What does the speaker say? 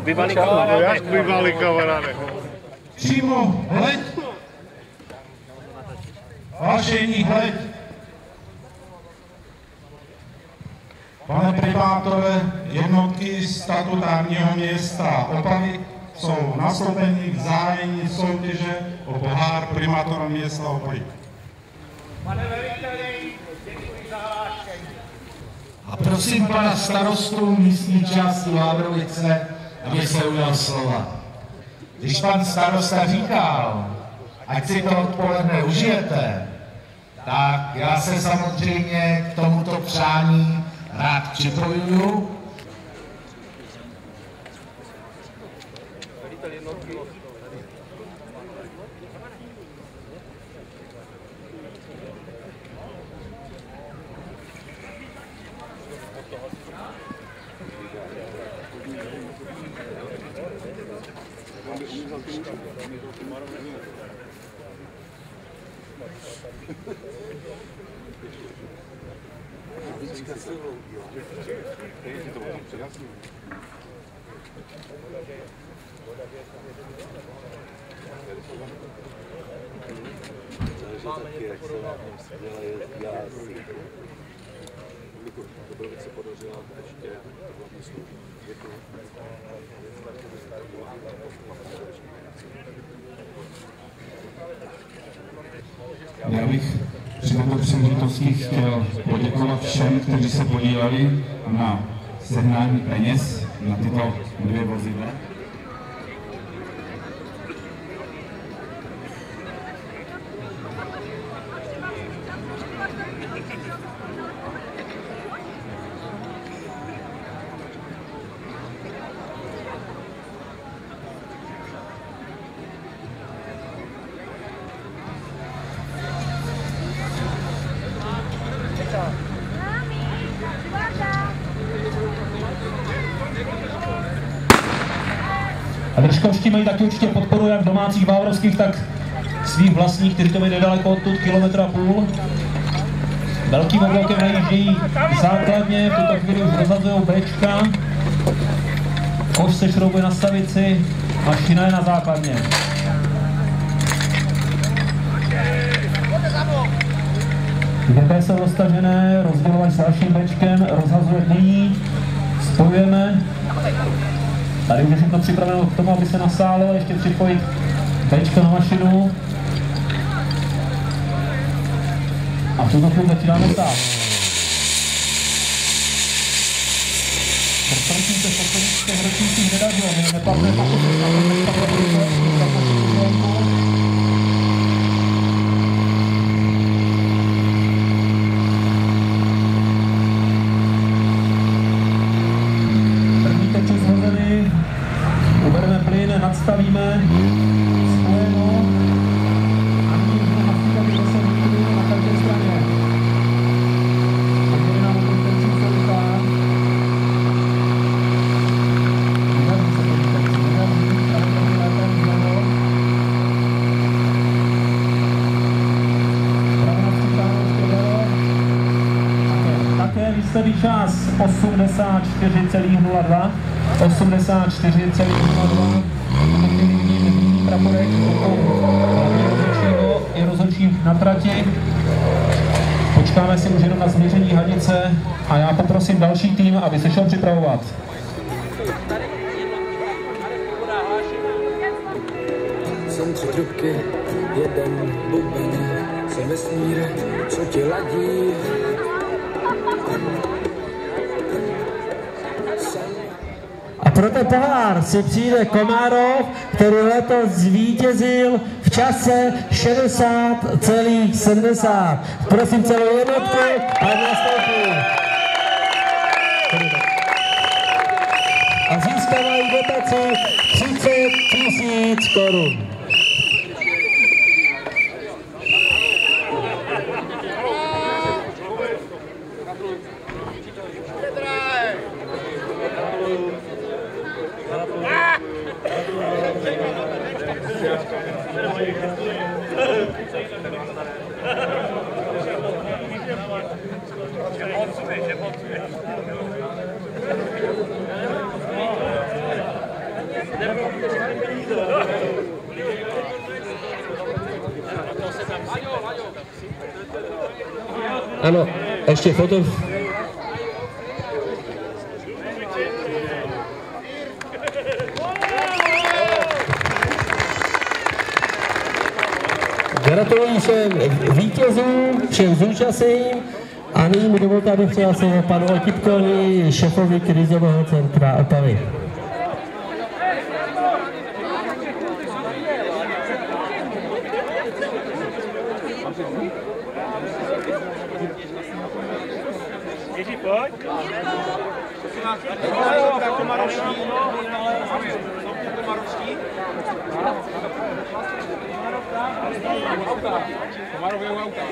Bývalý kamaráde. Přímo hled. Hlášení hled. Pane privátore, jednotky statutárního města Opavy jsou nastoupeni v zájemní soutěže o pohár primátora města Opavy. Pane veliteli, děkuji za hlášení. A prosím pana starostu místní části Vávrovice, aby se ujal slova. Když pan starosta říkal, ať si to odpoledne užijete, tak já se samozřejmě k tomuto přání rád připojuju. Já bych při této příležitosti chtěl poděkovat všem, kteří se podíleli na sehnání peněz na tyto dvě vozidla. A držkovští mají taky určitě podporu jak domácích vávrovských, tak svých vlastních, kteří to mají nedaleko odtud, 1,5 kilometru. Velkým oblokem najíždějí základně, v tuto chvíli už rozhazují Bčka. Koš se šroubuje na stavici a šina je na základně. GP jsou roztažené, rozdělovat s dalším Bčkem, rozhazuje dvojí, spojujeme. Tady už je všechno připraveno k tomu, aby se nasálo, ještě připojit Bčka na mašinu. A v tuto chvíli začínáme stát. Prosím se v posledních ročnících nedařilo, my neplatné pokusy, ale dneska nadstavíme, spojeno a nyní můžeme nastavit zase výkony na každé straně. Tady nám kontenci se ruchá. Nedaří se kontenci, nedaří, ale to je lépe znovu. Pravna přitáhnu ještě dalo. Také výsledný čas 84,02. 84,02. Praporek je rozhodčí na trati. Počkáme si už jenom na změření hadice a já poprosím další tým, aby se šel připravovat. Jsem 3 trubky, 1 buben, jsem vesmír, co ti ladí. A pro ten pohár si přijde Komárov, který letos zvítězil v čase 60,70. Prosím celou jednotku a nastoupí. A získávají dotaci 30 000 korun. Ano, ještě foto. Gratuluji všem vítězům, všem zúčastněným a nyní mi dovolte, abych přijal slovo panu Otipkovi, šéfovi krizového centra Opavy. Ježí, pojď. Komarově auta.